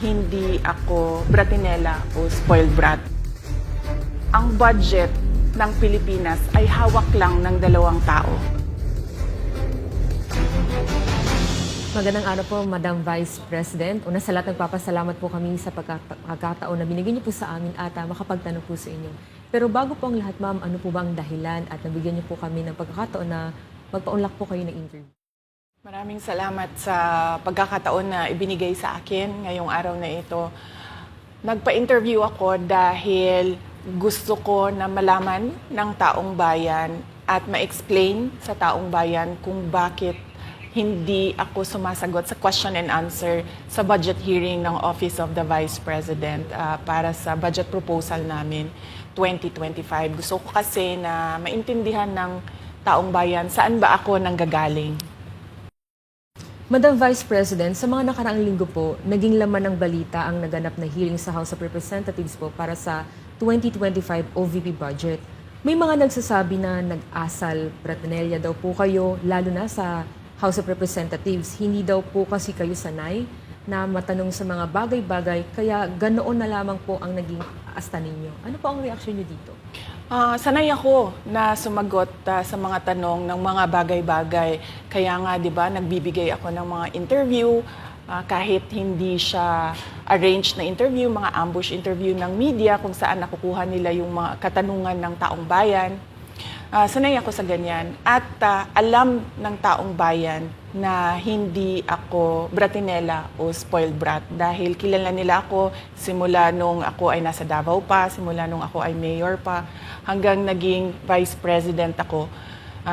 hindi ako bratinela o spoiled brat. Ang budget ng Pilipinas ay hawak lang ng 2 tao. Magandang araw po, Madam Vice President. Una sa lahat, nagpapasalamat po kami sa pagkakataon na binigyan niyo po sa amin at makapagtanong po sa inyo. Pero bago po ang lahat, ma'am, ano po ba ang dahilan at nabigyan niyo po kami ng pagkakataon na magpa-unlock po kayo ng interview? Maraming salamat sa pagkakataon na ibinigay sa akin ngayong araw na ito. Nagpa-interview ako dahil gusto ko na malaman ng taong bayan at ma-explain sa taong bayan kung bakit hindi ako sumasagot sa question and answer sa budget hearing ng Office of the Vice President para sa budget proposal namin 2025. Gusto ko kasi na maintindihan ng taong bayan saan ba ako nanggagaling. Madam Vice President, sa mga nakaraang linggo po, naging laman ng balita ang naganap na hearing sa House of Representatives po para sa 2025 OVP budget. May mga nagsasabi na nag-asal bratinelya daw po kayo, lalo na sa House of Representatives. Hindi daw po kasi kayo sanay na matanong sa mga bagay-bagay, kaya ganoon na lamang po ang naging asta ninyo. Ano po ang reaksyon niyo dito? Sanay ako na sumagot sa mga tanong ng mga bagay-bagay. Kaya nga, di ba, nagbibigay ako ng mga interview, kahit hindi siya arranged na interview, mga ambush interview ng media kung saan nakukuha nila yung mga katanungan ng taong bayan. Sanay ako sa ganyan. At alam ng taong bayan na hindi ako bratinela o spoiled brat dahil kilala nila ako simula nung ako ay nasa Davao pa, simula nung ako ay mayor pa, hanggang naging vice president ako.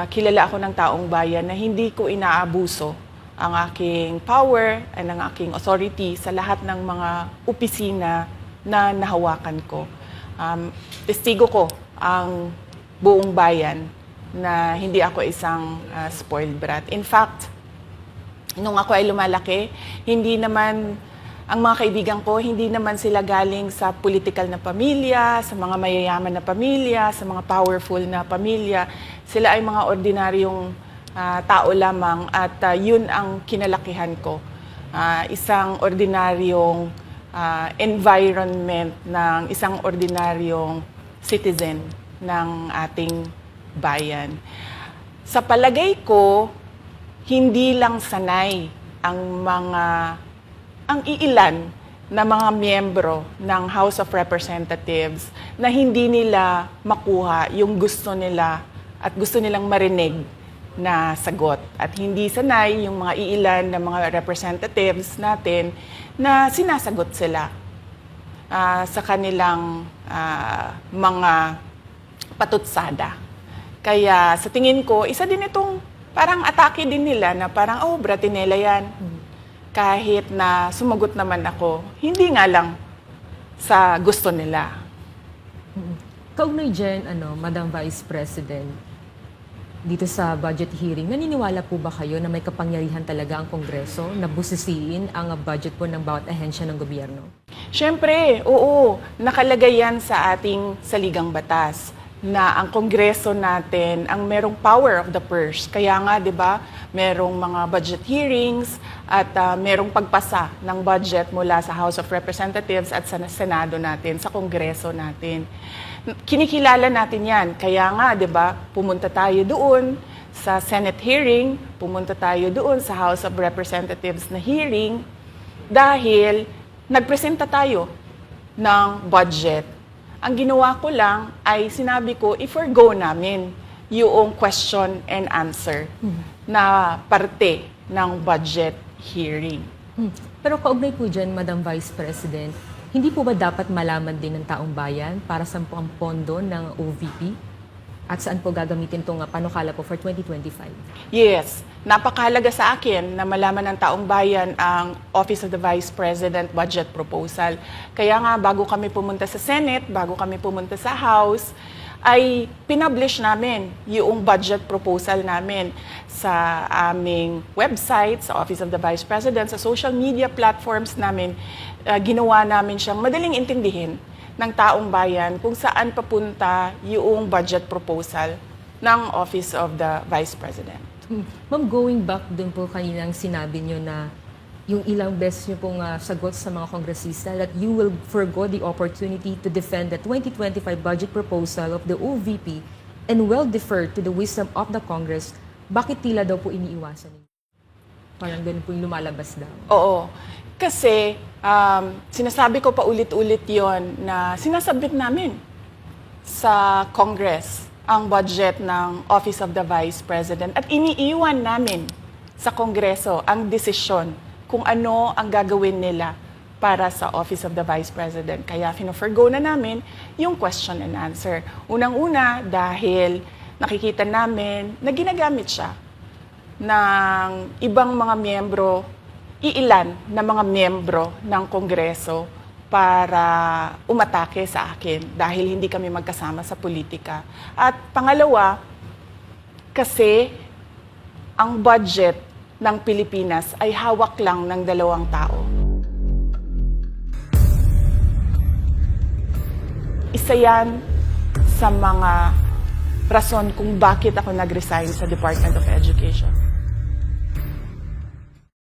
Kilala ako ng taong bayan na hindi ko inaabuso ang aking power at ang aking authority sa lahat ng mga opisina na nahawakan ko. Testigo ko ang buong bayan na hindi ako isang spoiled brat. In fact, nung ako ay lumalaki, hindi naman, ang mga kaibigan ko, hindi naman sila galing sa political na pamilya, sa mga mayayaman na pamilya, sa mga powerful na pamilya. Sila ay mga ordinaryong tao lamang at yun ang kinalakihan ko. Isang ordinaryong environment ng isang ordinaryong citizen ng ating bayan. Sa palagay ko, hindi lang sanay ang iilan na mga miyembro ng House of Representatives na hindi nila makuha yung gusto nila at gusto nilang marinig na sagot. At hindi sanay yung mga iilan na mga representatives natin na sinasagot sila sa kanilang mga patutsada. Kaya sa tingin ko, isa din itong parang atake din nila na parang, oh, bratinela yan. Kahit na sumagot naman ako, hindi nga lang sa gusto nila. Kaugnay dyan, Madam Vice President, dito sa budget hearing, naniniwala po ba kayo na may kapangyarihan talaga ang Kongreso na busisiin ang budget po ng bawat ahensya ng gobyerno? Siyempre, oo, nakalagay yan sa ating saligang batas na ang Kongreso natin ang merong power of the purse. Kaya nga, 'di ba, merong mga budget hearings at merong pagpasa ng budget mula sa House of Representatives at sa Senado natin, sa Kongreso natin. Kinikilala natin 'yan. Kaya nga, 'di ba, pumunta tayo doon sa Senate hearing, pumunta tayo doon sa House of Representatives na hearing dahil nagpresenta tayo ng budget. Ang ginawa ko lang ay sinabi ko, i-forgo namin yung question and answer na parte ng budget hearing. Pero kaugnay po dyan, Madam Vice President, hindi po ba dapat malaman din ng taong bayan para saan po ang pondo ng OVP? At saan po gagamitin itong panukala po for 2025? Yes, napakahalaga sa akin na malaman ng taong bayan ang Office of the Vice President budget proposal. Kaya nga, bago kami pumunta sa Senate, bago kami pumunta sa House, ay pinublish namin yung budget proposal namin sa aming website, sa Office of the Vice President, sa social media platforms namin. Ginawa namin siyang madaling intindihin ng taong bayan kung saan papunta yung budget proposal ng Office of the Vice President. Ma'am, going back dun po kaninang sinabi nyo na yung ilang beses niyo pong sagot sa mga kongresista that you will forgo the opportunity to defend the 2025 budget proposal of the OVP and will defer to the wisdom of the Congress, bakit tila daw po iniiwasan ninyo? Parang ganun po yung lumalabas daw. Oo. Kasi sinasabi ko pa ulit-ulit yon na sinasabit namin sa Congress ang budget ng Office of the Vice President at iniiwan namin sa Kongreso ang desisyon kung ano ang gagawin nila para sa Office of the Vice President. Kaya fino-forgo na namin yung question and answer. Unang-una dahil nakikita namin na ginagamit siya ng ibang mga miyembro, iilan na mga miyembro ng Kongreso para umatake sa akin dahil hindi kami magkasama sa politika. At pangalawa, kasi ang budget ng Pilipinas ay hawak lang ng 2 tao. Isa yan sa mga rason kung bakit ako nag-resign sa Department of Education.